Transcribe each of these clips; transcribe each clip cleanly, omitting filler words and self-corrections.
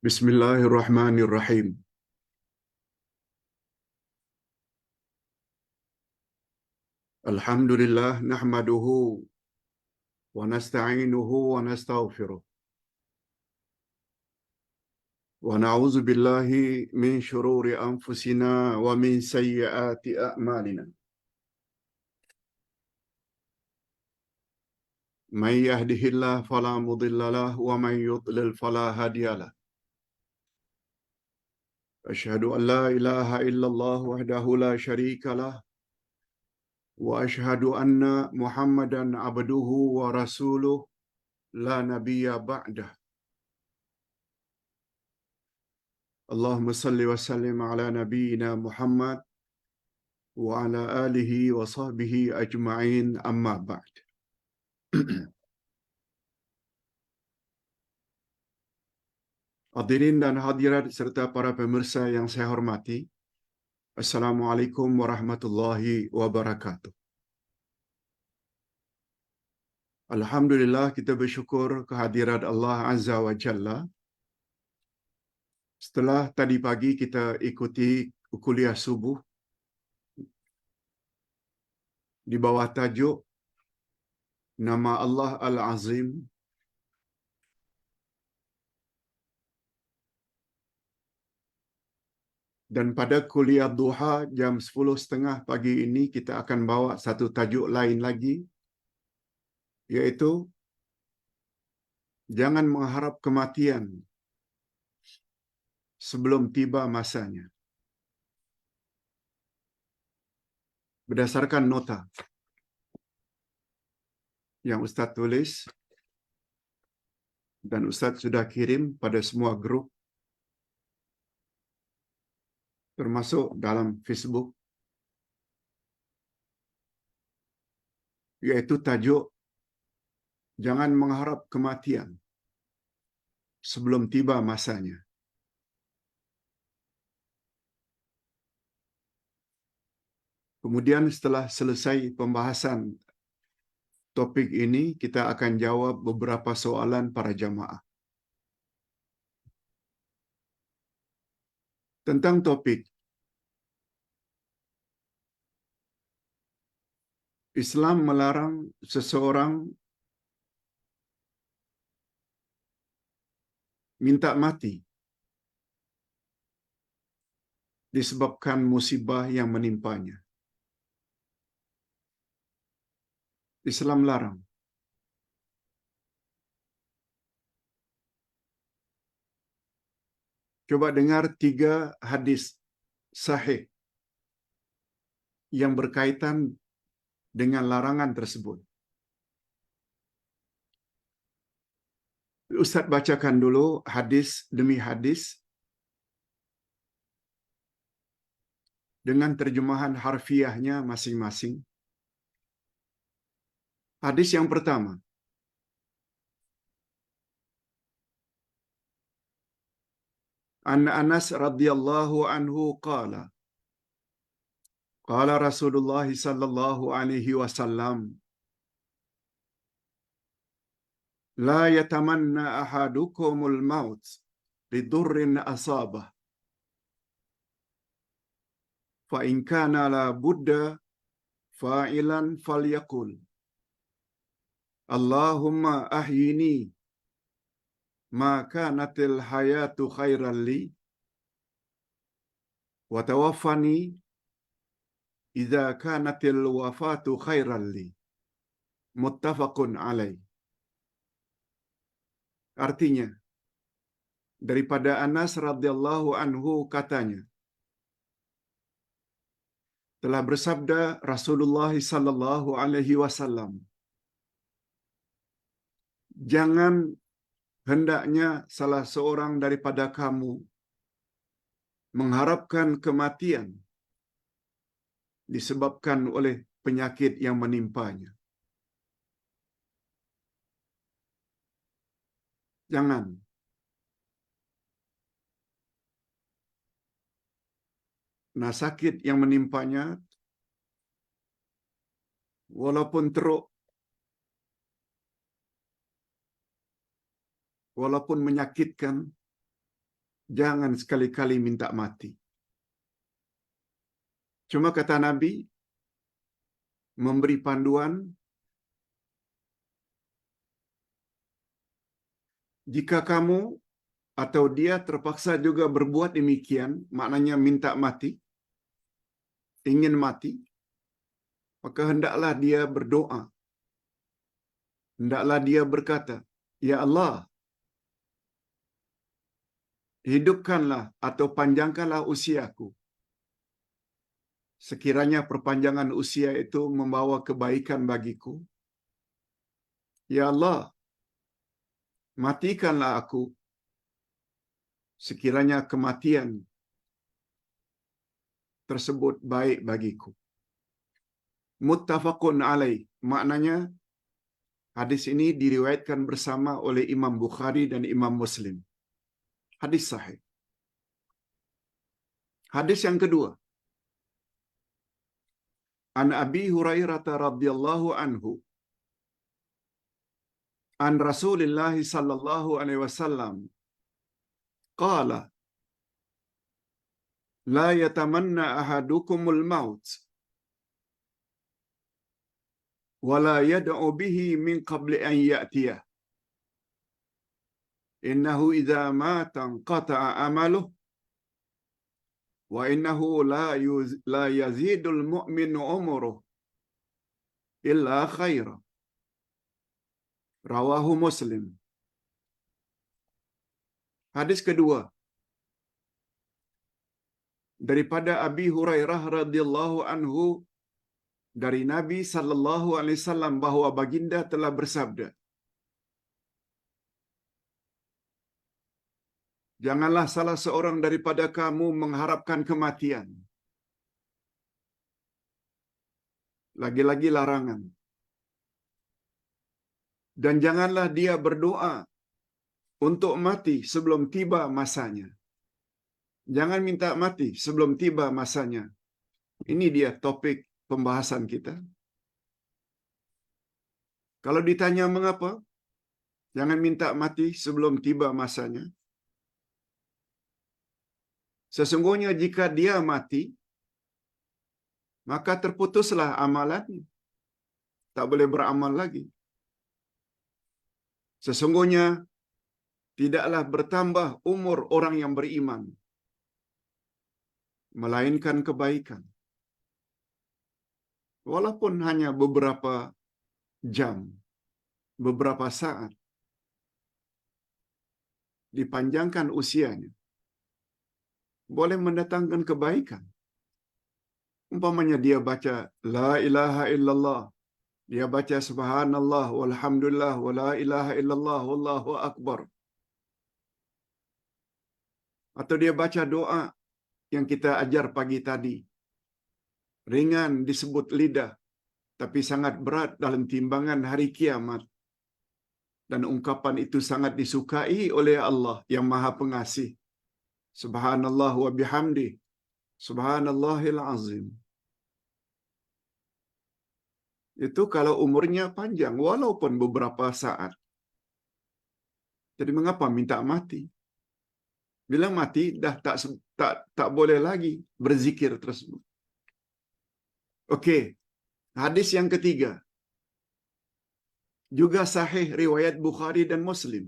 Bismillahirrahmanirrahim. Alhamdulillah nahmaduhu wa nasta'inuhu wa nastaghfiruh. Wa na'udzu billahi min shururi anfusina wa min sayyiati a'malina. May yahdihillahu fala mudilla lahu wa man yudlil fala hadiya lahu. Asyhadu an la ilaha illallah wahdahu la syarika lahu wa asyhadu anna Muhammadan abduhu wa rasuluh la nabiyya ba'dah. Allahumma salli wa sallim ala nabiyyina Muhammad wa ala alihi wa sahbihi ajma'in amma ba'd. Hadirin dan hadirat serta para pemirsa yang saya hormati, Assalamualaikum warahmatullahi wabarakatuh. Alhamdulillah, kita bersyukur kehadirat Allah Azza wa Jalla. Setelah tadi pagi kita ikuti kuliah subuh di bawah tajuk Nama Allah Al-Azim. Dan pada kuliah duha jam 10.30 pagi ini kita akan bawa satu tajuk lain lagi, yaitu jangan mengharap kematian sebelum tiba masanya. Berdasarkan nota yang Ustaz tulis dan Ustaz sudah kirim pada semua grup, termasuk dalam Facebook, yaitu tajuk jangan mengharap kematian sebelum tiba masanya. Kemudian setelah selesai pembahasan topik ini, kita akan jawab beberapa soalan para jamaah. Tentang topik Islam melarang seseorang minta mati disebabkan musibah yang menimpanya. Islam larang. Coba dengar 3 hadis sahih yang berkaitan dengan larangan tersebut. Ustaz bacakan dulu hadis demi hadis dengan terjemahan harfiahnya masing-masing. Hadis yang pertama. An Anas radhiyallahu anhu qala qala Rasulullah sallallahu alaihi wasallam la yatamanna ahadukumul maut lidurrin asabah fa in kana la budda fa'ilan falyaqul Allahumma ahyini ma kanatil hayatu khairan li wa tawaffani idza kanatil wafatu khairan li. Muttafaqun alaih. Artinya, daripada Anas radhiyallahu anhu katanya, telah bersabda Rasulullah sallallahu alaihi wasallam, jangan hendaknya salah seorang daripada kamu mengharapkan kematian disebabkan oleh penyakit yang menimpanya. Jangan. Nah, sakit yang menimpanya walaupun teruk, walaupun menyakitkan, Jangan sekali-kali minta mati. Cuma kata Nabi, memberi panduan, jika kamu atau dia terpaksa juga berbuat demikian, maknanya minta mati, ingin mati, maka hendaklah dia berdoa. Hendaklah dia berkata, "Ya Allah, hidupkanlah atau panjangkanlah usiaku. Sekiranya perpanjangan usia itu membawa kebaikan bagiku. Ya Allah, matikanlah aku. Sekiranya kematian tersebut baik bagiku." Muttafaqun alaih. Maknanya, hadis ini diriwayatkan bersama oleh Imam Bukhari dan Imam Muslim. Hadis sahih. Hadis yang kedua. An Abi Hurairah radhiyallahu anhu an Rasulillah sallallahu alaihi wasallam qala la yatamanna ahadukumul maut wa la yad'u bihi min qabli an ya'tiyah. Innahu idza mata qata'a amaluhu wa innahu la yazidul mu'minu umruhu illa khaira. Rawahu Muslim. Hadis kedua daripada Abi Hurairah radhiyallahu anhu dari Nabi sallallahu alaihi wasallam bahwa baginda telah bersabda, "Janganlah salah seorang daripada kamu mengharapkan kematian." Lagi-lagi larangan. Dan janganlah dia berdoa untuk mati sebelum tiba masanya. Jangan minta mati sebelum tiba masanya. Ini dia topik pembahasan kita. Kalau ditanya mengapa jangan minta mati sebelum tiba masanya, sesungguhnya jika dia mati, maka terputuslah amalannya. Tak boleh beramal lagi. Sesungguhnya tidaklah bertambah umur orang yang beriman, melainkan kebaikan. Walaupun hanya beberapa jam, beberapa saat, dipanjangkan usianya, boleh mendatangkan kebaikan. Umpamanya dia baca La ilaha illallah, dia baca subhanallah walhamdulillah wa la ilaha illallah wallahu akbar. Atau dia baca doa yang kita ajar pagi tadi. Ringan disebut lidah, tapi sangat berat dalam timbangan hari kiamat. Dan ungkapan itu sangat disukai oleh Allah yang Maha Pengasih. Subhanallah wa bihamdi, subhanallahil azim. Itu kalau umurnya panjang, walaupun beberapa saat. Jadi mengapa minta mati? Bila mati, dah tak boleh lagi berzikir tersebut. Okey, hadis yang ketiga. Juga sahih riwayat Bukhari dan Muslim.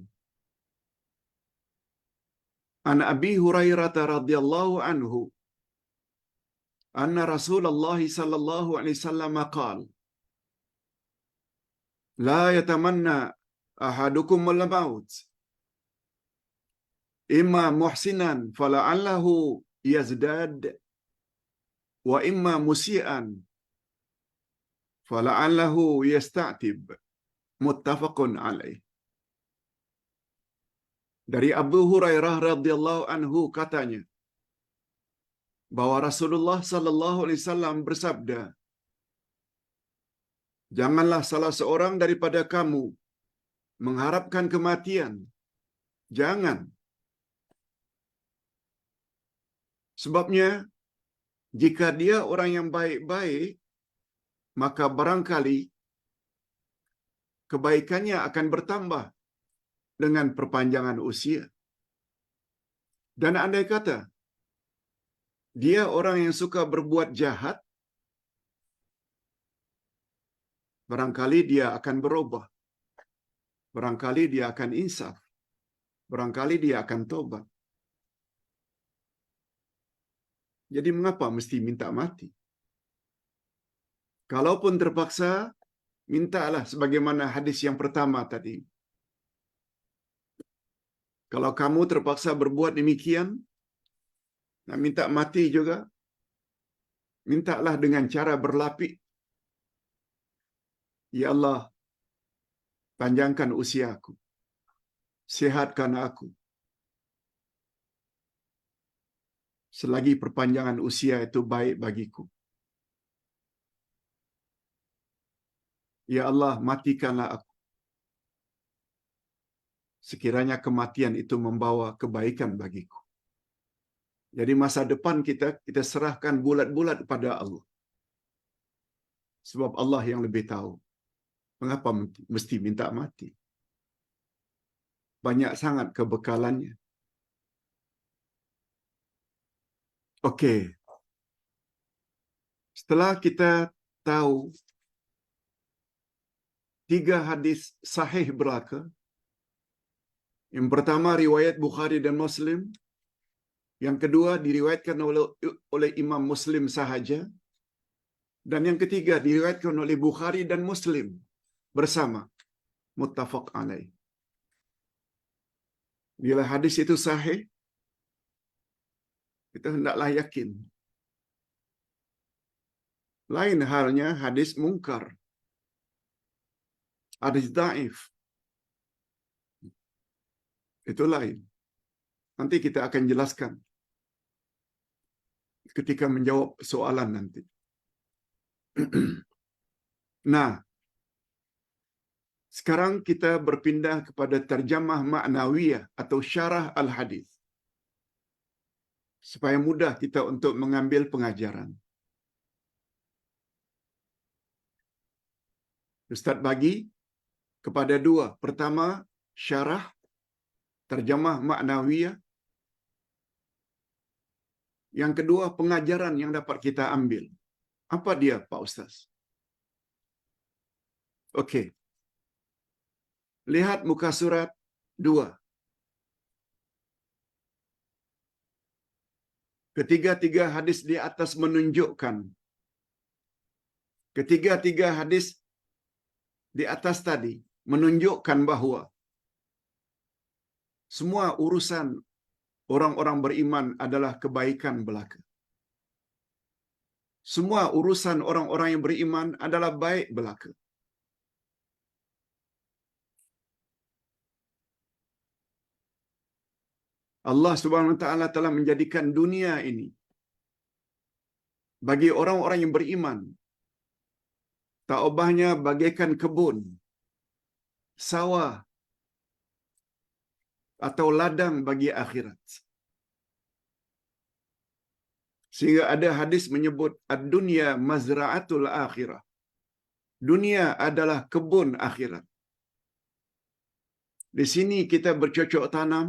An Abi Hurairah radhiyallahu anhu anna Rasulullah sallallahu alaihi wasallam qala la yatamanna ahadukum al-maut imma muhsinan fala'allahu yazdad wa imma musian fala'allahu yasta'tib. Muttafaqun alaih. Dari Abu Hurairah radhiyallahu anhu katanya bahwa Rasulullah sallallahu alaihi wasallam bersabda, "Janganlah salah seorang daripada kamu mengharapkan kematian." Jangan. Sebabnya jika dia orang yang baik-baik, maka barangkali kebaikannya akan bertambah dengan perpanjangan usia. Dan andai kata dia orang yang suka berbuat jahat, barangkali dia akan berubah. Barangkali dia akan insaf. Barangkali dia akan tobat. Jadi mengapa mesti minta mati? Kalaupun terpaksa, mintalah sebagaimana hadis yang pertama tadi. Kalau kamu terpaksa berbuat demikian, nak minta mati juga, mintalah dengan cara berlapik. Ya Allah, panjangkan usiaku. Sihatkan aku. Selagi perpanjangan usia itu baik bagiku. Ya Allah, matikanlah aku. Sekiranya kematian itu membawa kebaikan bagiku. Jadi masa depan kita serahkan bulat-bulat pada Allah. Sebab Allah yang lebih tahu. Mengapa mesti minta mati? Banyak sangat kebekalannya. Okey. Setelah kita tahu 3 hadis sahih belaka. Yang pertama riwayat Bukhari dan Muslim. Yang kedua diriwayatkan oleh Imam Muslim sahaja. Dan yang ketiga diriwayatkan oleh Bukhari dan Muslim bersama. Muttafaq alaih. Bila hadis itu sahih, kita hendaklah yakin. Lain halnya hadis mungkar. Hadis dhaif. Itu lain. Nanti kita akan jelaskan ketika menjawab soalan nanti. Nah, sekarang kita berpindah kepada terjemah ma'nawiyah atau syarah al-hadis. Supaya mudah kita untuk mengambil pengajaran. Ustaz bagi kepada 2. Pertama, syarah terjemah ma'nawiyah. Yang kedua, pengajaran yang dapat kita ambil. Apa dia, Pak Ustaz? Okey. Lihat muka surat 2. Ketiga-tiga hadis di atas menunjukkan. Ketiga-tiga hadis di atas tadi menunjukkan bahawa semua urusan orang-orang beriman adalah kebaikan belaka. Semua urusan orang-orang yang beriman adalah baik belaka. Allah Subhanahu Wa Taala telah menjadikan dunia ini bagi orang-orang yang beriman tak ubahnya bagaikan kebun, sawah atau ladang bagi akhirat. Sehingga ada hadis menyebut ad-dunya mazra'atul akhirah. Dunia adalah kebun akhirat. Di sini kita bercocok tanam.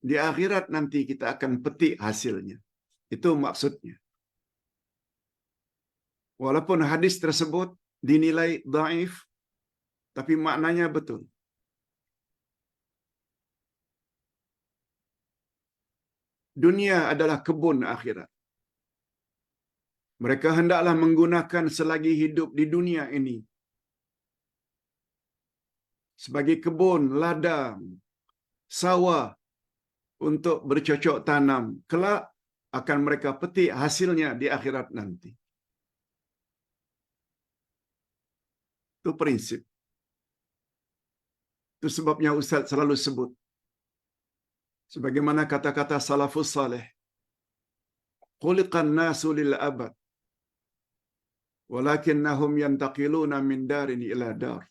Di akhirat nanti kita akan petik hasilnya. Itu maksudnya. Walaupun hadis tersebut dinilai dhaif, tapi maknanya betul. Dunia adalah kebun akhirat. Mereka hendaklah menggunakan selagi hidup di dunia ini sebagai kebun, ladang, sawah untuk bercocok tanam. Kelak akan mereka petik hasilnya di akhirat nanti. Itu prinsip. Itu sebabnya Ustaz selalu sebut. Sebagaimana kata-kata salafus salih. Khuliqan nasu lil abad. Walakinnahum yantaqiluna min darin ila dar.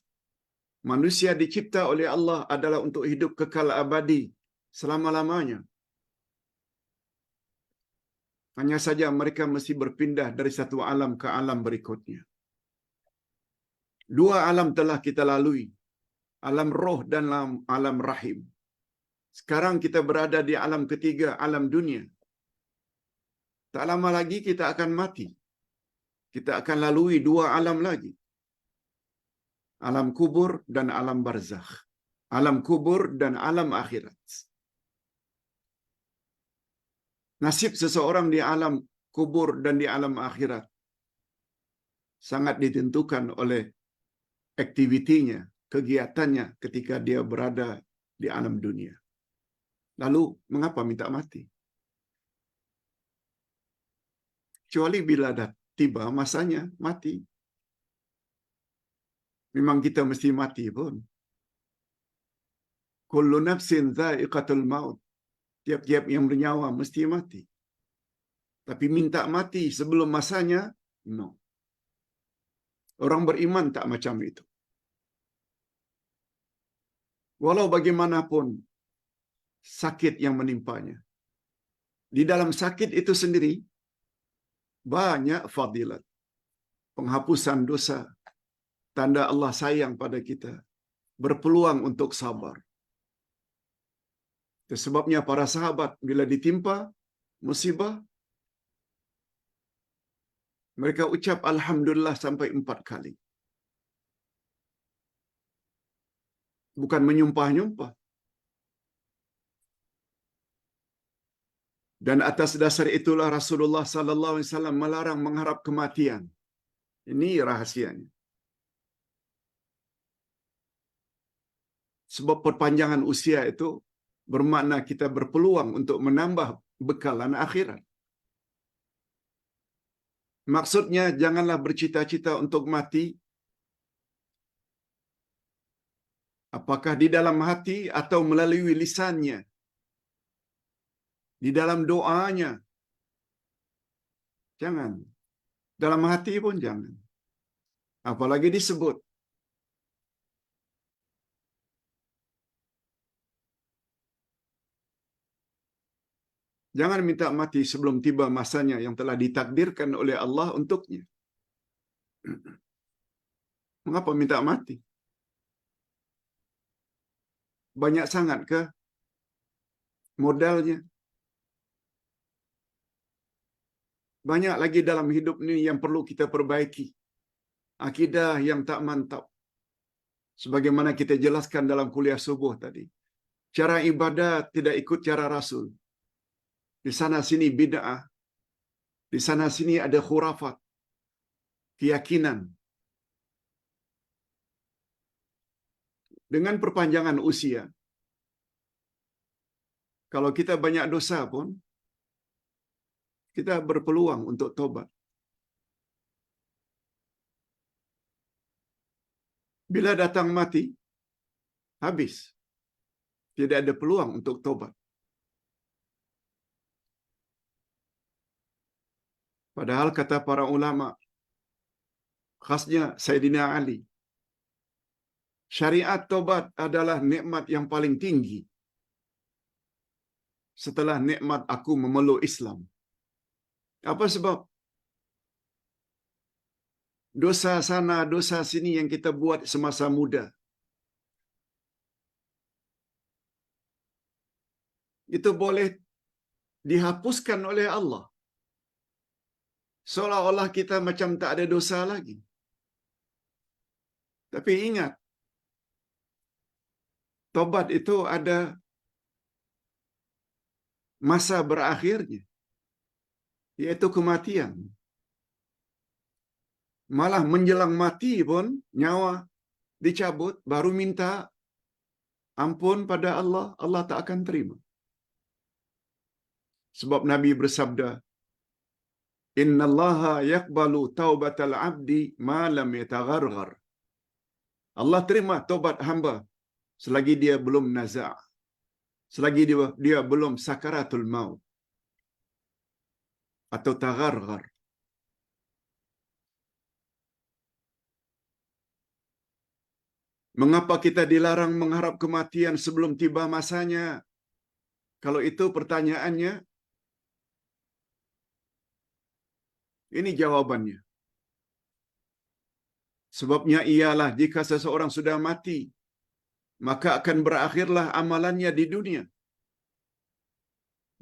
Manusia dicipta oleh Allah adalah untuk hidup kekal abadi selama-lamanya. Hanya saja mereka mesti berpindah dari satu alam ke alam berikutnya. 2 alam telah kita lalui. Alam roh dan alam rahim. Sekarang kita berada di alam ketiga, alam dunia. Tak lama lagi kita akan mati. Kita akan lalui dua alam lagi. Alam kubur dan alam barzakh. Alam kubur dan alam akhirat. Nasib seseorang di alam kubur dan di alam akhirat sangat ditentukan oleh aktivitinya, kegiatannya ketika dia berada di alam dunia. Lalu, mengapa minta mati? Kecuali bila dah tiba masanya mati. Memang kita mesti mati pun. Kullu nafsin dha'iqatul maut. Tiap-tiap yang bernyawa mesti mati. Tapi minta mati sebelum masanya, no. Orang beriman tak macam itu. Walau bagaimanapun sakit yang menimpanya. Di dalam sakit itu sendiri, banyak fadilat. Penghapusan dosa. Tanda Allah sayang pada kita. Berpeluang untuk sabar. Itu sebabnya para sahabat bila ditimpa musibah, mereka ucap Alhamdulillah sampai 4 kali. Bukan menyumpah-nyumpah. Dan atas dasar itulah Rasulullah sallallahu alaihi wasallam melarang mengharap kematian. Ini rahasianya. Sebab perpanjangan usia itu bermakna kita berpeluang untuk menambah bekalan akhirat. Maksudnya janganlah bercita-cita untuk mati apakah di dalam hati atau melalui lisannya. Di dalam doanya. Jangan. Dalam hati pun jangan. Apalagi disebut. Jangan minta mati sebelum tiba masanya yang telah ditakdirkan oleh Allah untuknya. Mengapa minta mati? Banyak sangat ke modalnya? Banyak lagi dalam hidup ini yang perlu kita perbaiki. Akidah yang tak mantap. Sebagaimana kita jelaskan dalam kuliah subuh tadi. Cara ibadah tidak ikut cara Rasul. Di sana sini bid'ah. Di sana sini ada khurafat. Keyakinan. Dengan perpanjangan usia. Kalau kita banyak dosa pun, kita berpeluang untuk tobat. Bila datang mati, habis. Tidak ada peluang untuk tobat. Padahal kata para ulama, khasnya Sayyidina Ali, syariat tobat adalah nikmat yang paling tinggi setelah nikmat aku memeluk Islam. Apa sebab? Dosa sana, dosa sini yang kita buat semasa muda. Itu boleh dihapuskan oleh Allah. Seolah-olah kita macam tak ada dosa lagi. Tapi ingat, tobat itu ada masa berakhirnya, yaitu kematian. Malah menjelang mati pun, nyawa dicabut, baru minta ampun pada Allah, Allah tak akan terima. Sebab Nabi bersabda, Innallaha yaqbalu taubatal abdi ma lam yatagharghar. Allah terima taubat hamba selagi dia belum naza'. Selagi dia belum sakaratul maut. Atau tagharghar. Mengapa kita dilarang mengharap kematian sebelum tiba masanya? Kalau itu pertanyaannya, ini jawabannya. Sebabnya ialah jika seseorang sudah mati, maka akan berakhirlah amalannya di dunia.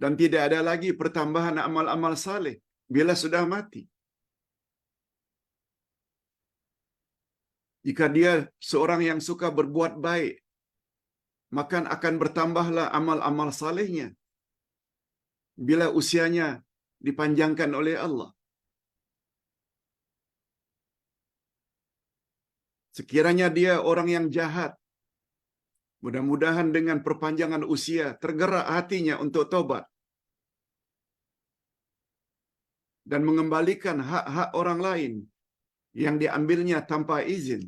dan tidak ada lagi pertambahan amal-amal saleh bila sudah mati. Jika dia seorang yang suka berbuat baik, maka akan bertambahlah amal-amal salehnya bila usianya dipanjangkan oleh Allah. Sekiranya dia orang yang jahat, mudah-mudahan dengan perpanjangan usia tergerak hatinya untuk tobat dan mengembalikan hak-hak orang lain yang diambilnya tanpa izin.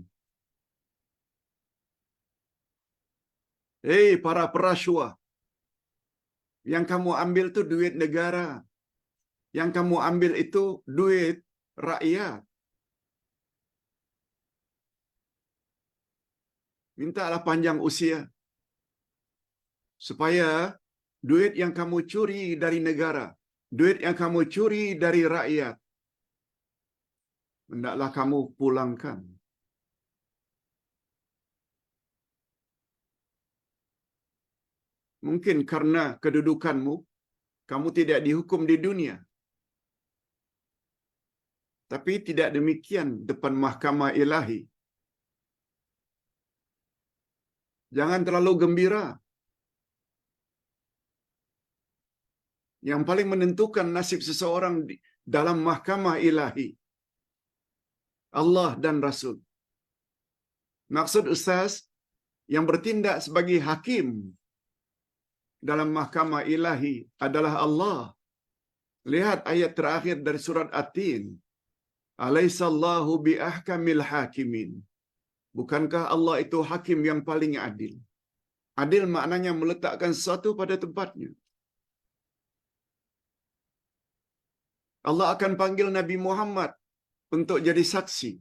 Hei para perasuah, yang kamu ambil itu duit negara. Yang kamu ambil itu duit rakyat. Mintalah panjang usia supaya duit yang kamu curi dari negara, duit yang kamu curi dari rakyat, hendaklah kamu pulangkan. Mungkin karena kedudukanmu, kamu tidak dihukum di dunia. Tapi tidak demikian depan mahkamah ilahi. Jangan terlalu gembira. Yang paling menentukan nasib seseorang dalam mahkamah ilahi, Allah dan Rasul. Maksud Ustaz, yang bertindak sebagai hakim dalam mahkamah ilahi adalah Allah. Lihat ayat terakhir dari surat At-Tin. Alaihissallahu biahkamil hakimin. Bukankah Allah itu hakim yang paling adil? Adil maknanya meletakkan sesuatu pada tempatnya. Allah akan panggil Nabi Muhammad untuk jadi saksi.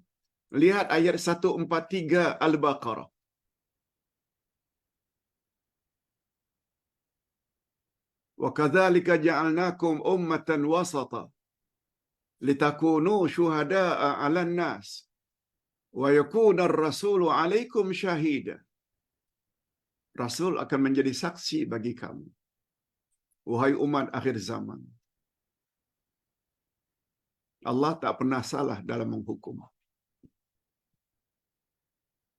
Lihat ayat 143 Al-Baqarah. Wa kadzalika ja'alnakum ummatan wasata litakunu syuhada'a 'alan nas wa yakuna ar-rasulu 'alaikum syahida. Rasul akan menjadi saksi bagi kamu, wahai umat akhir zaman. Allah tak pernah salah dalam menghukum.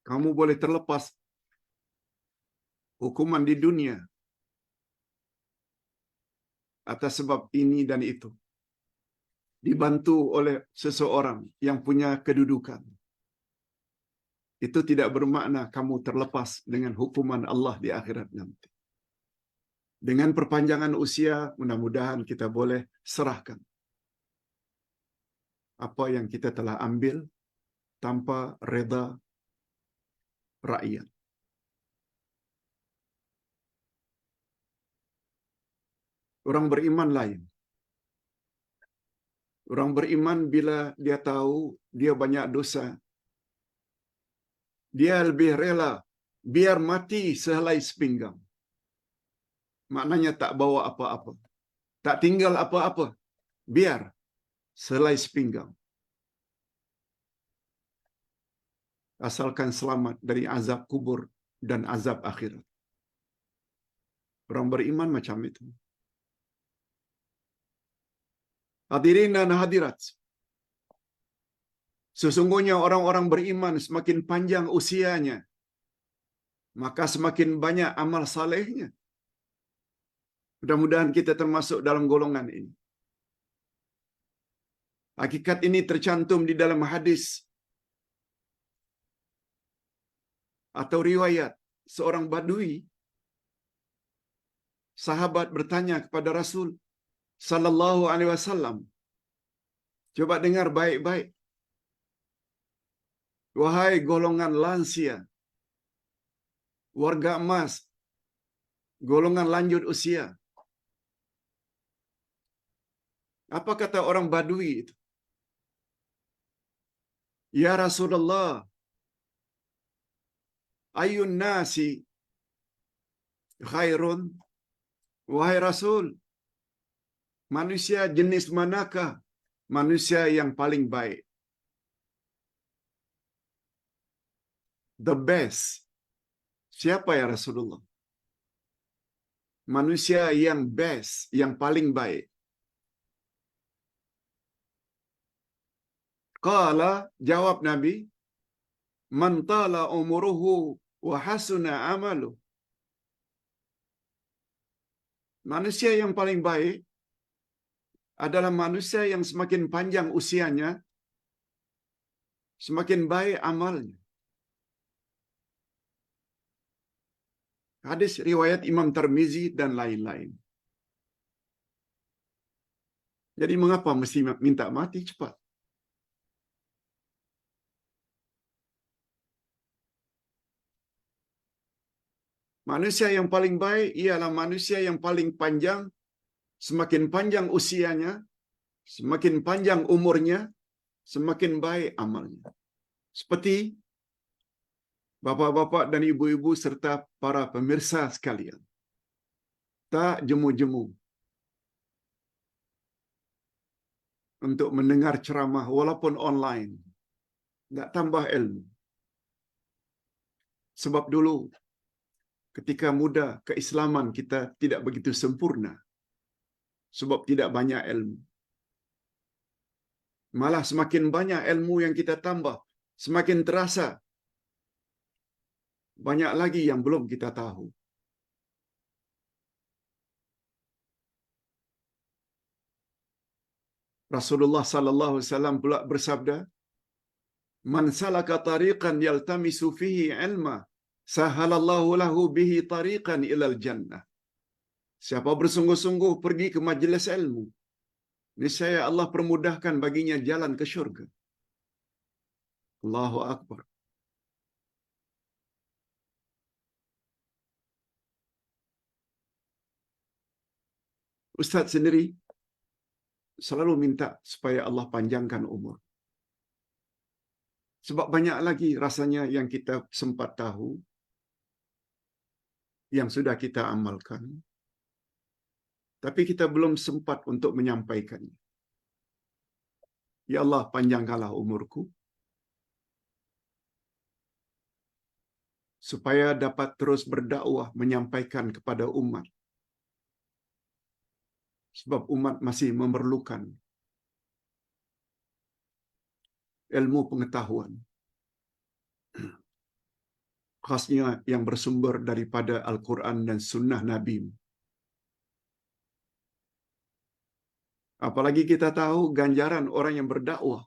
Kamu boleh terlepas hukuman di dunia atas sebab ini dan itu, dibantu oleh seseorang yang punya kedudukan. Itu tidak bermakna kamu terlepas dengan hukuman Allah di akhirat nanti. Dengan perpanjangan usia, mudah-mudahan kita boleh serahkan apa yang kita telah ambil tanpa reda rakyat. Orang beriman lain. Orang beriman bila dia tahu dia banyak dosa, dia lebih rela biar mati sehelai sepinggang. Maknanya tak bawa apa-apa, tak tinggal apa-apa, biar sehelai sepinggang. Asalkan selamat dari azab kubur dan azab akhirat. Orang beriman macam itu. Hadirin dan hadirat, sesungguhnya orang-orang beriman semakin panjang usianya, maka semakin banyak amal salehnya. Mudah-mudahan kita termasuk dalam golongan ini. Hakikat ini tercantum di dalam hadis atau riwayat seorang badui. Sahabat bertanya kepada Rasul sallallahu alaihi wasallam, coba dengar baik-baik, wahai golongan lansia, warga emas, golongan lanjut usia, apa kata orang badui itu? Ya Rasulullah, ayun nasi khairun? Wahai Rasul, manusia jenis manakah manusia yang paling baik? The best. Siapa ya Rasulullah? manusia yang best, yang paling baik? Qala, jawab Nabi, man tala umuruhu wa hasuna amalu. Manusia yang paling baik adalah manusia yang semakin panjang usianya, semakin baik amalnya. Hadis riwayat Imam Tirmizi dan lain-lain. Jadi mengapa mesti minta mati cepat? Manusia yang paling baik ialah manusia yang paling panjang, semakin panjang usianya, semakin panjang umurnya, semakin baik amalnya. Seperti bapak-bapak dan ibu-ibu serta para pemirsa sekalian. Tak jemu-jemu untuk mendengar ceramah walaupun online. Tak tambah ilmu. Sebab dulu ketika muda keislaman kita tidak begitu sempurna. Sebab tidak banyak ilmu. Malah semakin banyak ilmu yang kita tambah, semakin terasa banyak lagi yang belum kita tahu. Rasulullah sallallahu alaihi wasallam pula bersabda, "Man salaka tariqan yaltamisu fihi ilma, sahalallahu lahu bihi tariqan ilal jannah." Siapa bersungguh-sungguh pergi ke majlis ilmu, niscaya Allah permudahkan baginya jalan ke syurga. Allahu Akbar. Ustaz sendiri selalu minta supaya Allah panjangkan umur. Sebab banyak lagi rasanya yang kita sempat tahu, yang sudah kita amalkan, tapi kita belum sempat untuk menyampaikannya. Ya Allah, panjangkanlah umurku, supaya dapat terus berdakwah menyampaikan kepada umat. Sebab umat masih memerlukan ilmu pengetahuan. Khasnya yang bersumber daripada Al-Quran dan Sunnah Nabi. Apalagi kita tahu ganjaran orang yang berdakwah.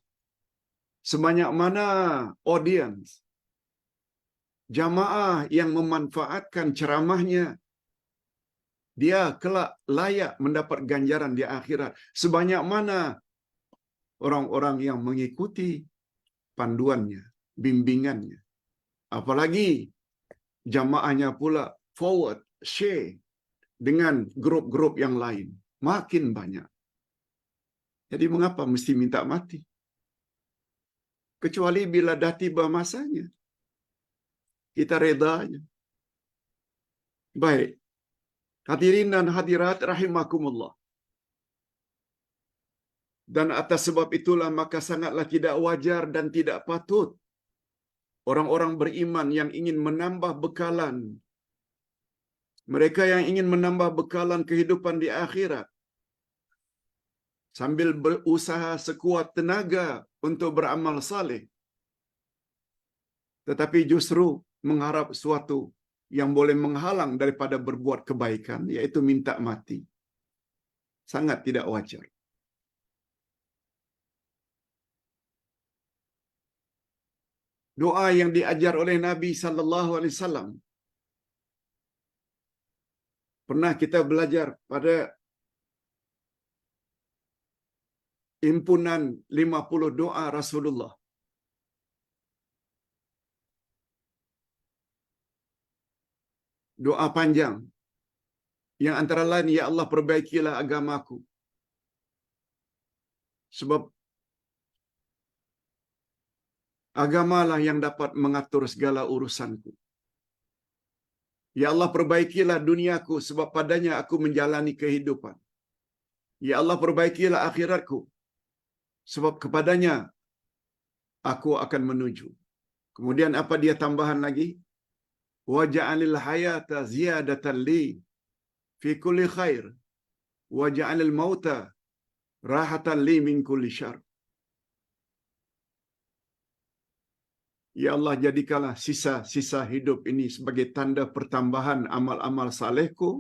Sebanyak mana audiens, jamaah yang memanfaatkan ceramahnya, dia kelak layak mendapat ganjaran di akhirat. Sebanyak mana orang-orang yang mengikuti panduannya, bimbingannya. Apalagi jamaahnya pula forward, share dengan grup-grup yang lain. Makin banyak. Jadi mengapa mesti minta mati? Kecuali bila dah tiba masanya. Kita redanya. Baik. Hadirin dan hadirat rahimakumullah. Dan atas sebab itulah maka sangatlah tidak wajar dan tidak patut orang-orang beriman yang ingin menambah bekalan, mereka yang ingin menambah bekalan kehidupan di akhirat, sambil berusaha sekuat tenaga untuk beramal saleh, tetapi justru mengharap sesuatu yang boleh menghalang daripada berbuat kebaikan, yaitu minta mati. Sangat tidak wajar. Doa yang diajar oleh Nabi sallallahu alaihi wasallam pernah kita belajar pada himpunan 50 doa Rasulullah. Doa panjang yang antara lain, ya Allah perbaikilah agamaku, sebab agamalah yang dapat mengatur segala urusanku. Ya Allah perbaikilah duniaku, sebab padanya aku menjalani kehidupan. Ya Allah perbaikilah akhiratku, sebab kepadanya aku akan menuju. Kemudian apa dia tambahan lagi? Waja'alil hayata ziyadatan li fi kulli khair wa ja'alal mauta rahatan li min kulli syarr. Ya Allah, jadikanlah sisa-sisa hidup ini sebagai tanda pertambahan amal-amal salehku,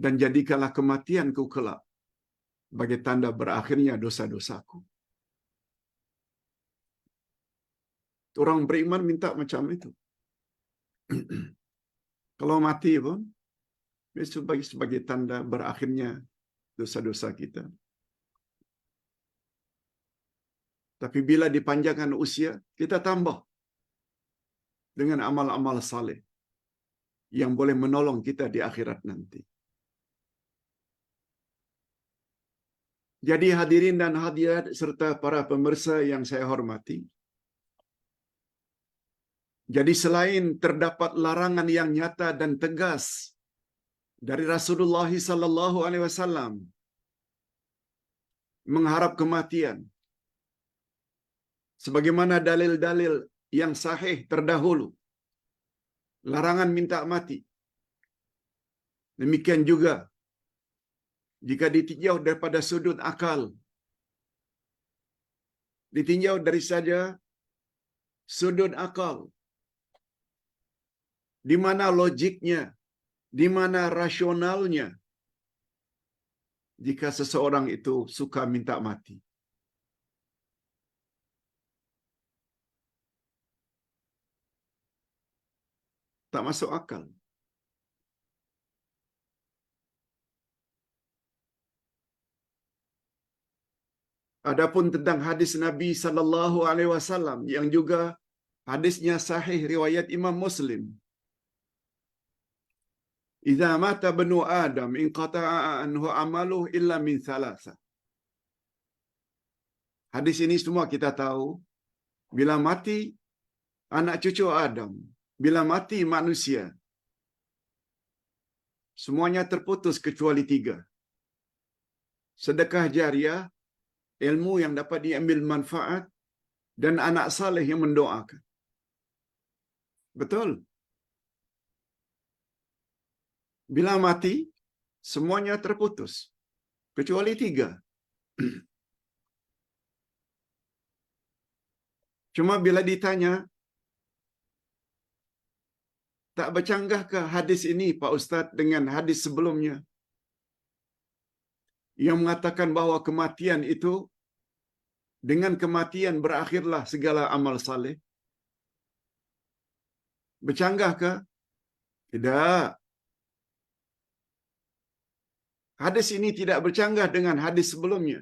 dan jadikanlah kematianku kelak sebagai tanda berakhirnya dosa-dosaku. Orang beriman minta macam itu. Kalau mati pun, sebagai tanda berakhirnya dosa-dosa kita. Tapi bila dipanjangkan usia, kita tambah dengan amal-amal saleh yang boleh menolong kita di akhirat nanti. Jadi hadirin dan hadirat serta para pemirsa yang saya hormati, jadi selain terdapat larangan yang nyata dan tegas dari Rasulullah sallallahu alaihi wasallam mengharap kematian, sebagaimana dalil-dalil yang sahih terdahulu, larangan minta mati. Demikian juga jika ditinjau daripada sudut akal, ditinjau dari saja sudut akal, di mana logiknya, di mana rasionalnya jika seseorang itu suka minta mati. Tak masuk akal. Adapun tentang hadis Nabi sallallahu alaihi wasallam yang juga hadisnya sahih riwayat Imam Muslim. Idza mata banu Adam inqata'a anhu amaluhu illa min thalatha. Hadis ini semua kita tahu, bila mati anak cucu Adam, bila mati manusia, semuanya terputus kecuali 3. Sedekah jariah, ilmu yang dapat diambil manfaat, dan anak saleh yang mendoakan. Betul? Bila mati, semuanya terputus kecuali 3. Cuma bila ditanya, tak bercanggahkah hadis ini Pak Ustaz dengan hadis sebelumnya yang mengatakan bahawa kematian itu, dengan kematian berakhirlah segala amal saleh? Bercanggahkah? Tidak. Hadis ini tidak bercanggah dengan hadis sebelumnya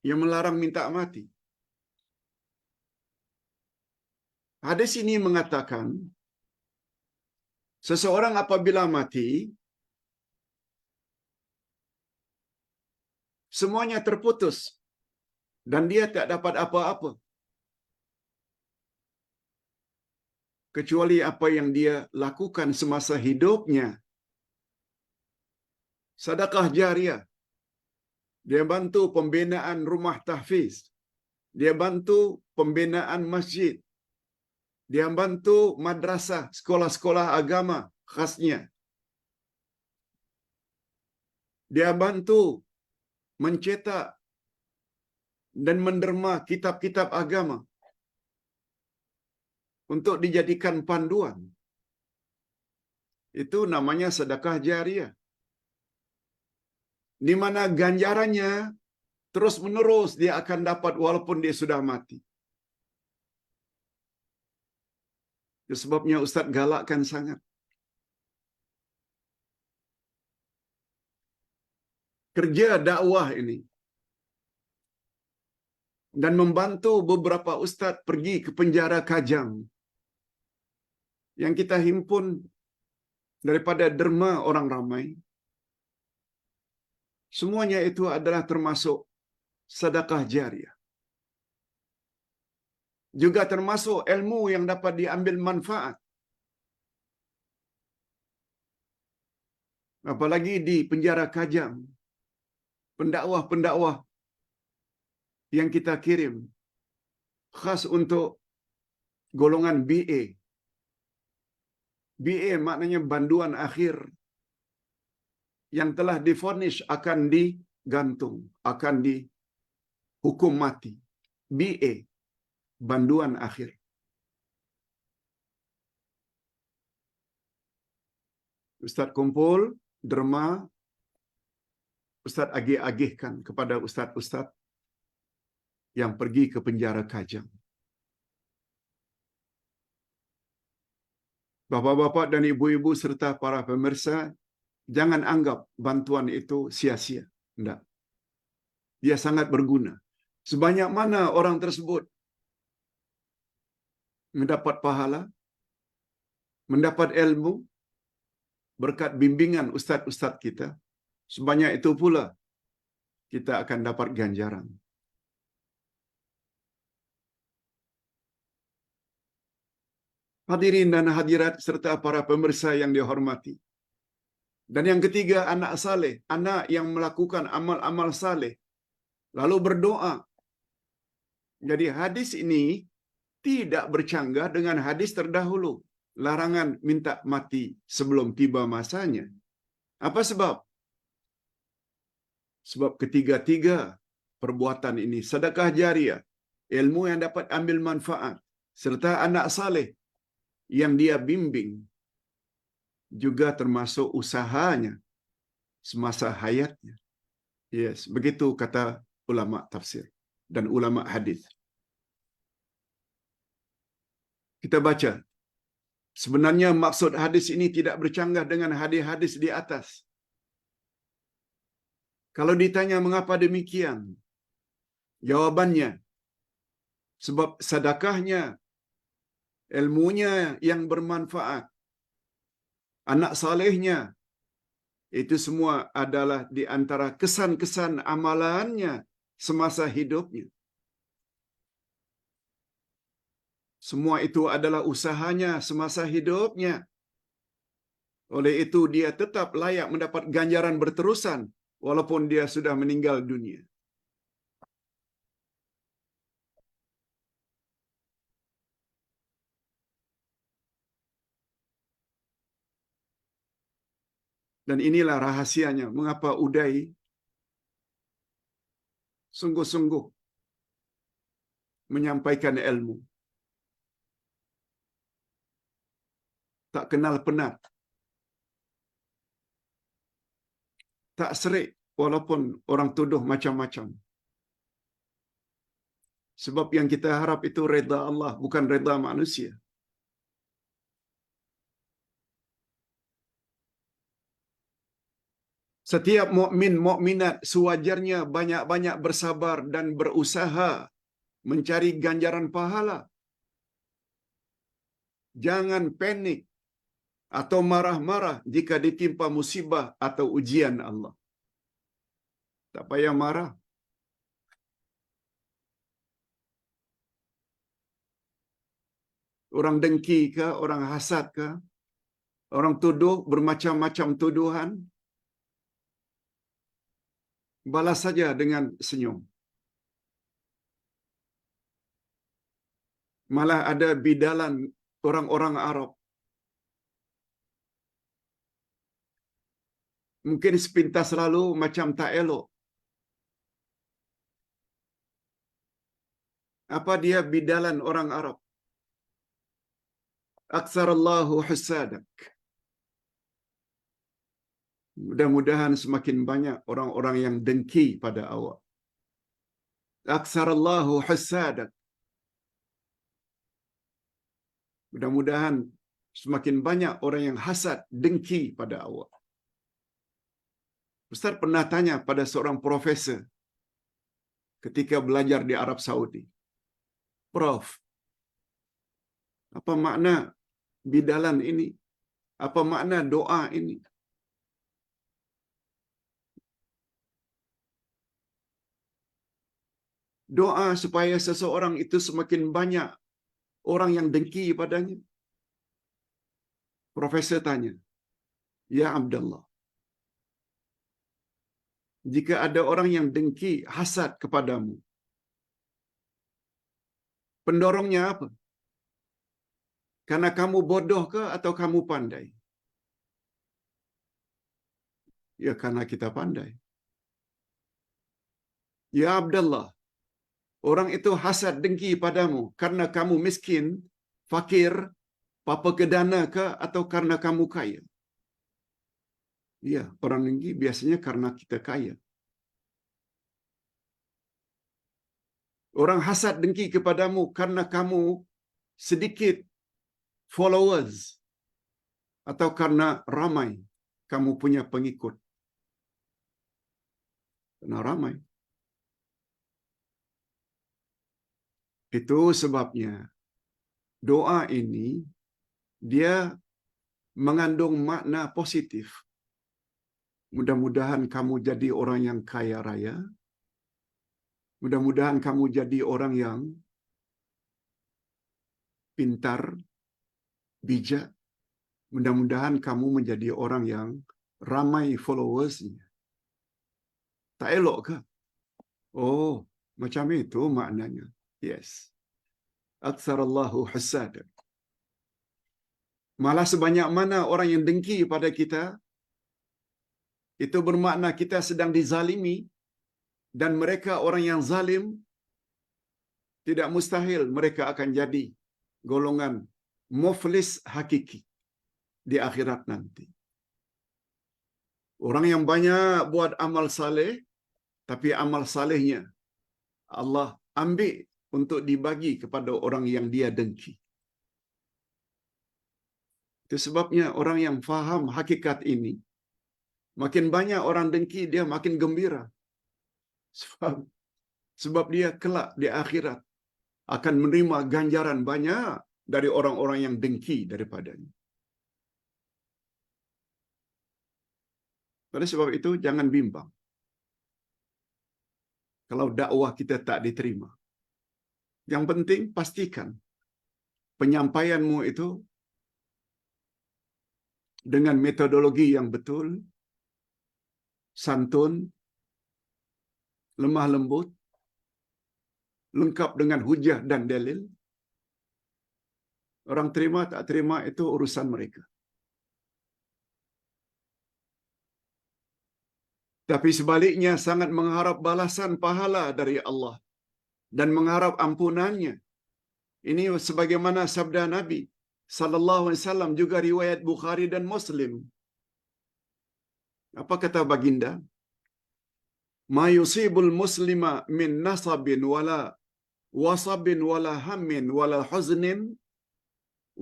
yang melarang minta mati. Hadis ini mengatakan, seseorang apabila mati, semuanya terputus dan dia tak dapat apa-apa kecuali apa yang dia lakukan semasa hidupnya. Sedekah jariah. Dia bantu pembinaan rumah tahfiz. Dia bantu pembinaan masjid. Dia bantu madrasah, sekolah-sekolah agama khasnya. Dia bantu mencetak dan menderma kitab-kitab agama untuk dijadikan panduan. Itu namanya sedekah jariah, di mana ganjarannya terus menerus dia akan dapat walaupun dia sudah mati. Itu sebabnya Ustaz galakkan sangat. Kerja dakwah ini dan membantu beberapa ustaz pergi ke penjara Kajang yang kita himpun daripada derma orang ramai. Semuanya itu adalah termasuk sedekah jariah. Juga termasuk ilmu yang dapat diambil manfaat. Apalagi di penjara Kajang, pendakwah-pendakwah yang kita kirim khas untuk golongan BA, BA maknanya banduan akhir yang telah divonis akan digantung, akan dihukum mati. BA, banduan akhir. Ustaz kumpul derma, Ustaz agih-agihkan kepada ustaz-ustaz yang pergi ke penjara Kajang. Bapa-bapa dan ibu-ibu serta para pemirsa, jangan anggap bantuan itu sia-sia. Tidak. Dia sangat berguna. Sebanyak mana orang tersebut mendapat pahala, mendapat ilmu, berkat bimbingan ustaz-ustaz kita, sebanyak itu pula kita akan dapat ganjaran. Hadirin dan hadirat serta para pemirsa yang dihormati. Dan yang ketiga, anak saleh, anak yang melakukan amal-amal saleh lalu berdoa. Jadi hadis ini tidak bercanggah dengan hadis terdahulu, larangan minta mati sebelum tiba masanya. Apa sebab? Sebab ketiga-tiga perbuatan ini, sedekah jariah, ilmu yang dapat ambil manfaat, serta anak saleh yang dia bimbing, juga termasuk usahanya semasa hayatnya. Yes, begitu kata ulama tafsir dan ulama hadis. Kita baca. Sebenarnya maksud hadis ini tidak bercanggah dengan hadis-hadis di atas. Kalau ditanya mengapa demikian, jawabannya sebab sedekahnya, ilmunya yang bermanfaat, anak salehnya, itu semua adalah di antara kesan-kesan amalannya semasa hidupnya. Semua itu adalah usahanya semasa hidupnya. Oleh itu dia tetap layak mendapat ganjaran berterusan walaupun dia sudah meninggal dunia. Dan inilah rahasianya mengapa Uday sungguh-sungguh menyampaikan ilmu. Tak kenal penat. Tak serik walaupun orang tuduh macam-macam. Sebab yang kita harap itu redha Allah, bukan redha manusia. Setiap mukmin mukminat sewajarnya banyak-banyak bersabar dan berusaha mencari ganjaran pahala. Jangan panik atau marah-marah jika ditimpa musibah atau ujian Allah. Tak payah marah. Orang dengki ke, orang hasad ke, orang tuduh bermacam-macam tuduhan, balas saja dengan senyum. Malah ada bidalan orang-orang Arab. Mungkin sepintas lalu macam tak elok. Apa dia bidalan orang Arab? Aksarallahu husadak. Mudah-mudahan semakin banyak orang-orang yang dengki pada awak. Aksarallahu husadak. Mudah-mudahan semakin banyak orang yang hasad, dengki pada awak. Ustaz pernah tanya pada seorang profesor ketika belajar di Arab Saudi. Prof, apa makna bidalan ini? Apa makna doa ini? Doa supaya seseorang itu semakin banyak orang yang dengki padanya. Profesor tanya, ya Abdullah, jika ada orang yang dengki, hasad kepadamu, pendorongnya apa? Karena kamu bodoh ke atau kamu pandai? Ya karena kita pandai. Ya Abdullah, orang itu hasad dengki padamu karena kamu miskin, fakir, papa kedana ke atau karena kamu kaya? Ya, orang dengki biasanya karena kita kaya. Orang hasad dengki kepadamu karena kamu sedikit followers atau karena ramai kamu punya pengikut. Karena ramai. Itu sebabnya doa ini dia mengandung makna positif. Mudah-mudahan kamu jadi orang yang kaya raya. Mudah-mudahan kamu jadi orang yang pintar, bijak. Mudah-mudahan kamu menjadi orang yang ramai followers-nya. Tak elok ke? Oh, macam itu maknanya. Yes. Aktsarallahu hasad. Malah sebanyak mana orang yang dengki pada kita, itu bermakna kita sedang dizalimi, dan mereka orang yang zalim, tidak mustahil mereka akan jadi golongan muflis hakiki di akhirat nanti. Orang yang banyak buat amal saleh, tapi amal salehnya Allah ambil untuk dibagi kepada orang yang dia dengki. Itu sebabnya orang yang faham hakikat ini, makin banyak orang dengki, dia makin gembira. Sebab dia kelak di akhirat akan menerima ganjaran banyak dari orang-orang yang dengki daripadanya. Oleh sebab itu, jangan bimbang kalau dakwah kita tak diterima. Yang penting, pastikan penyampaianmu itu dengan metodologi yang betul, santun, lemah lembut, lengkap dengan hujah dan dalil. Orang terima tak terima itu urusan mereka. Tapi sebaliknya sangat mengharap balasan pahala dari Allah dan mengharap ampunannya. Ini sebagaimana sabda Nabi sallallahu alaihi wasallam, juga riwayat Bukhari dan Muslim. Apa kata baginda? Ma yusibul muslima min nasabin wala wasabin wala hammin wala huznin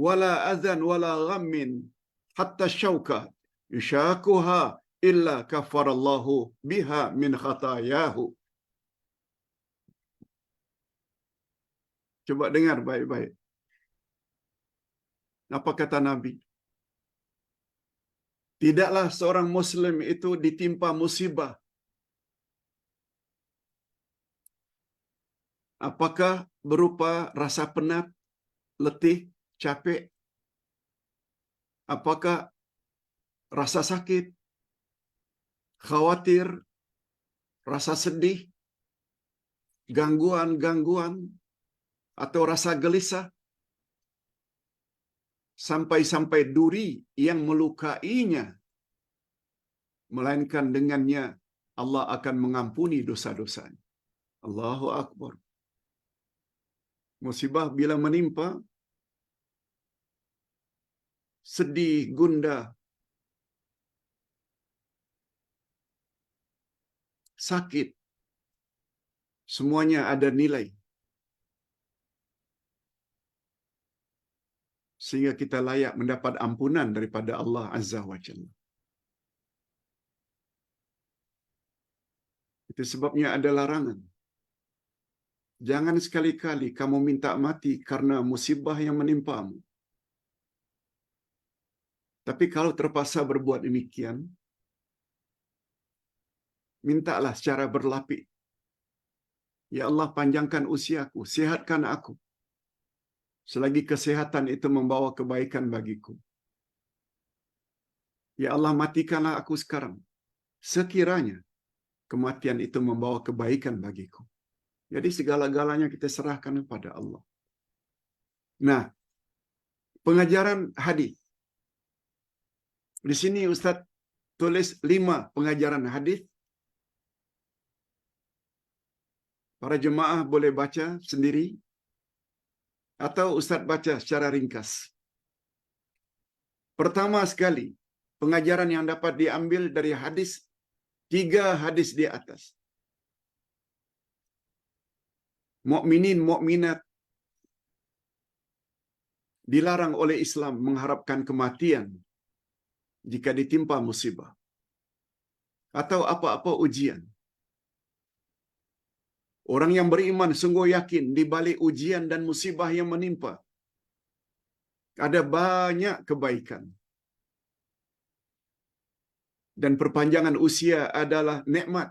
wala adhan wala ghammin hatta syauka yushakuha illa kafarallahu biha min khatayahu. Coba dengar baik-baik. Apa kata Nabi? Tidaklah seorang Muslim itu ditimpa musibah. Apakah berupa rasa penat, letih, capek? Apakah rasa sakit, khawatir, rasa sedih, gangguan-gangguan, atau rasa gelisah? Sampai-sampai duri yang melukainya, melainkan dengannya Allah akan mengampuni dosa-dosanya. Allahu Akbar. Musibah bila menimpa, sedih, gundah, sakit, semuanya ada nilai. Sehingga kita layak mendapat ampunan daripada Allah Azza wa Jalla. Itu sebabnya ada larangan. Jangan sekali-kali kamu minta mati karena musibah yang menimpamu. Tapi kalau terpaksa berbuat demikian, mintalah secara berlapik. Ya Allah, panjangkan usiaku, sihatkan aku, selagi kesehatan itu membawa kebaikan bagiku. Ya Allah, matikanlah aku sekarang, sekiranya kematian itu membawa kebaikan bagiku. Jadi segala-galanya kita serahkan kepada Allah. Nah, pengajaran hadis. Di sini Ustaz tulis 5 pengajaran hadis. Para jemaah boleh baca sendiri atau Ustaz baca secara ringkas. Pertama sekali, pengajaran yang dapat diambil dari hadis, 3 hadis di atas. Mukminin mukminat dilarang oleh Islam mengharapkan kematian jika ditimpa musibah atau apa-apa ujian. Orang yang beriman sungguh yakin di balik ujian dan musibah yang menimpa ada banyak kebaikan. Dan perpanjangan usia adalah nikmat,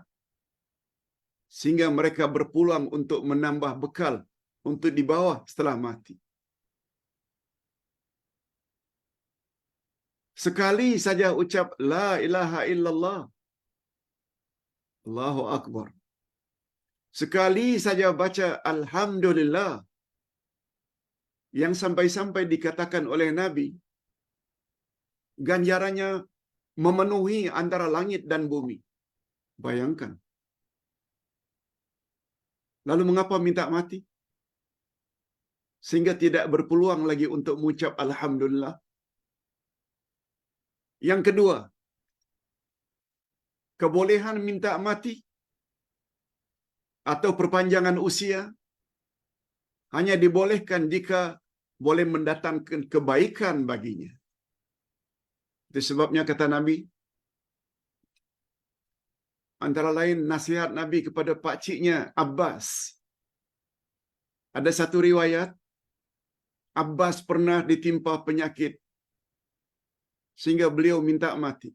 sehingga mereka berpeluang untuk menambah bekal untuk dibawa setelah mati. Sekali saja ucap la ilaha illallah, Allahu akbar. Sekali saja baca alhamdulillah, yang sampai-sampai dikatakan oleh Nabi, ganjarannya memenuhi antara langit dan bumi. Bayangkan. Lalu mengapa minta mati? Sehingga tidak berpeluang lagi untuk mengucap alhamdulillah. Yang kedua, kebolehan minta mati atau perpanjangan usia hanya dibolehkan jika boleh mendatangkan kebaikan baginya. Itu sebabnya kata Nabi, antara lain nasihat Nabi kepada pakciknya Abbas. Ada satu riwayat, Abbas pernah ditimpa penyakit sehingga beliau minta mati.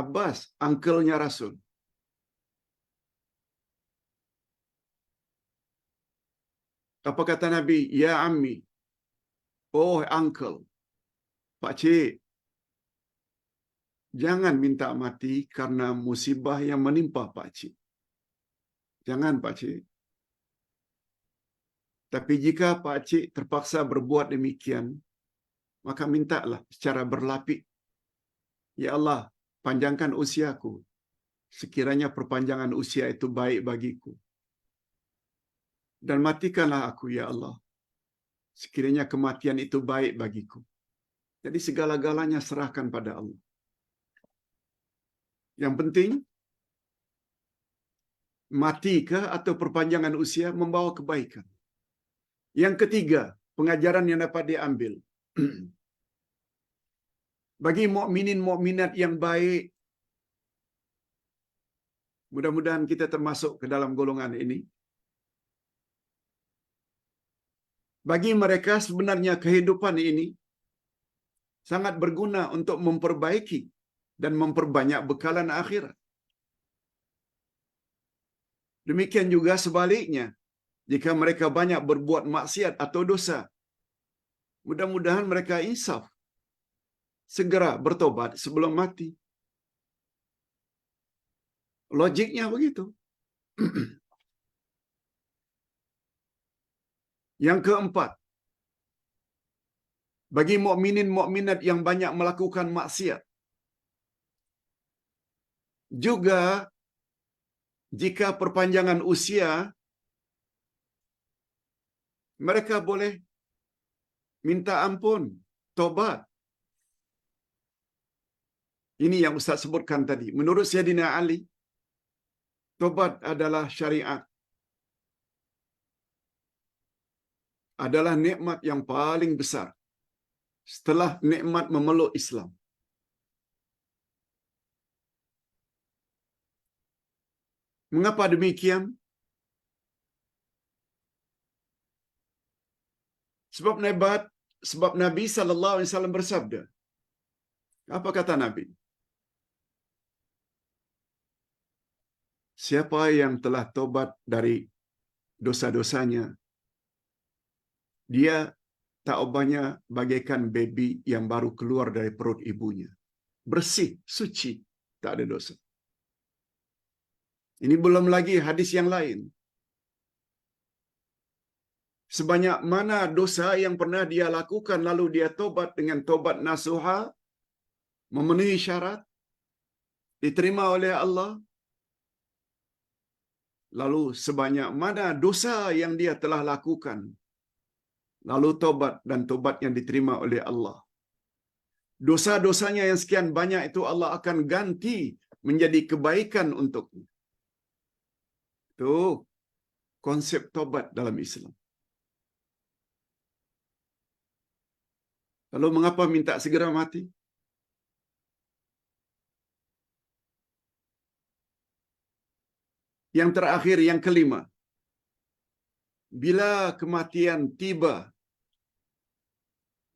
Abbas, uncle-nya Rasul. Apa kata Nabi? Ya ammi, oh uncle, pakcik, jangan minta mati karena musibah yang menimpa pakcik. Jangan pakcik. Tapi jika pakcik terpaksa berbuat demikian, maka mintalah secara berlapik. Ya Allah, panjangkan usiaku. Sekiranya perpanjangan usia itu baik bagiku. Dan matikanlah aku, ya Allah. Sekiranya kematian itu baik bagiku. Jadi segala-galanya serahkan pada Allah. Yang penting, matikah atau perpanjangan usia membawa kebaikan. Yang ketiga, pengajaran yang dapat diambil. Bagi mukminin mukminat yang baik, mudah-mudahan kita termasuk ke dalam golongan ini. Bagi mereka sebenarnya kehidupan ini sangat berguna untuk memperbaiki dan memperbanyak bekalan akhirat. Demikian juga sebaliknya, jika mereka banyak berbuat maksiat atau dosa, mudah-mudahan mereka insaf, segera bertobat sebelum mati. Logiknya begitu. Yang keempat, bagi mukminin mukminat yang banyak melakukan maksiat, juga jika perpanjangan usia, mereka boleh minta ampun, tobat. Ini yang Ustaz sebutkan tadi. Menurut Sayyidina Ali, tobat adalah syariat. Adalah nikmat yang paling besar setelah nikmat memeluk Islam. Mengapa demikian? Sebab Nabi sallallahu alaihi wasallam bersabda. Apa kata Nabi? Siapa yang telah tobat dari dosa-dosanya, dia taubatnya bagaikan baby yang baru keluar dari perut ibunya. Bersih, suci, tak ada dosa. Ini belum lagi hadis yang lain. sebanyak mana dosa yang pernah dia lakukan lalu dia tobat dengan tobat nasuha, memenuhi syarat, diterima oleh Allah. Lalu sebanyak mana dosa yang dia telah lakukan, lalu tobat dan tobatnya diterima oleh Allah. Dosa-dosanya yang sekian banyak itu Allah akan ganti menjadi kebaikan untuknya. Itu konsep tobat dalam Islam. Lalu mengapa minta segera mati? Yang terakhir, yang kelima. Bila kematian tiba,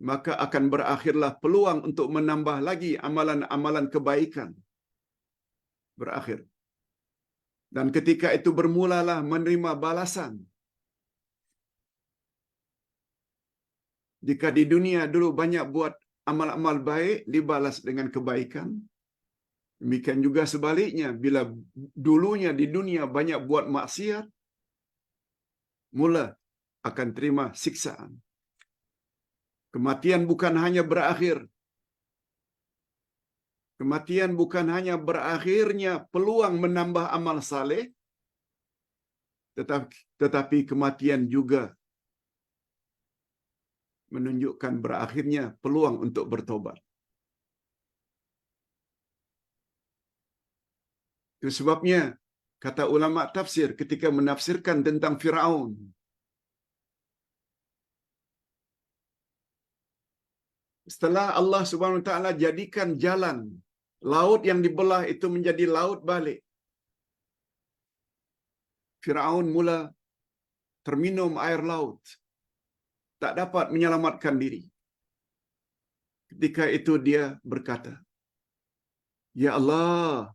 maka akan berakhirlah peluang untuk menambah lagi amalan-amalan kebaikan. Berakhir. Dan ketika itu bermulalah menerima balasan. Jika di dunia dulu banyak buat amal-amal baik, dibalas dengan kebaikan. Demikian juga sebaliknya, bila dulunya di dunia banyak buat maksiat, mula akan terima siksaan. Kematian bukan hanya berakhir. Kematian bukan hanya berakhirnya peluang menambah amal saleh, tetapi kematian juga menunjukkan berakhirnya peluang untuk bertobat. Itu sebabnya kata ulama tafsir ketika menafsirkan tentang Firaun, setelah Allah Subhanahu wa taala jadikan jalan laut yang dibelah itu menjadi laut balik, Firaun mula terminum air laut, tak dapat menyelamatkan diri. Ketika itu dia berkata, "Ya Allah,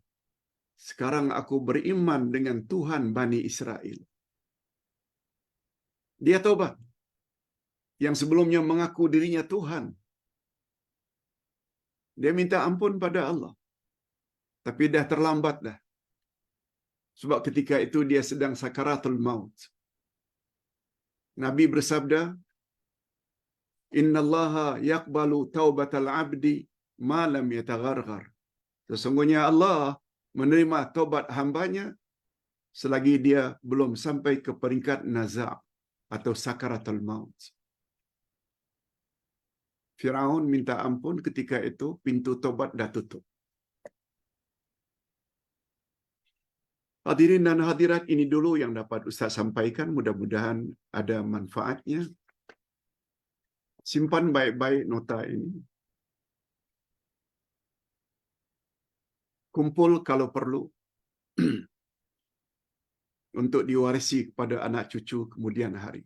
sekarang aku beriman dengan Tuhan Bani Israel." Dia tobat. Yang sebelumnya mengaku dirinya Tuhan, dia minta ampun pada Allah. Tapi dah terlambat dah. Sebab ketika itu dia sedang sakaratul maut. Nabi bersabda, "Innallaha yaqbalu taubatal 'abdi ma lam yatagharghar." Sesungguhnya Allah menerima taubat hambanya selagi dia belum sampai ke peringkat naza' atau sakaratul maut. Firaun minta ampun ketika itu, pintu tobat dah tutup. Hadirin dan hadirat, ini dulu yang dapat Ustaz sampaikan. Mudah-mudahan ada manfaatnya. Simpan baik-baik nota ini. Kumpul kalau perlu untuk diwarisi kepada anak cucu kemudian hari.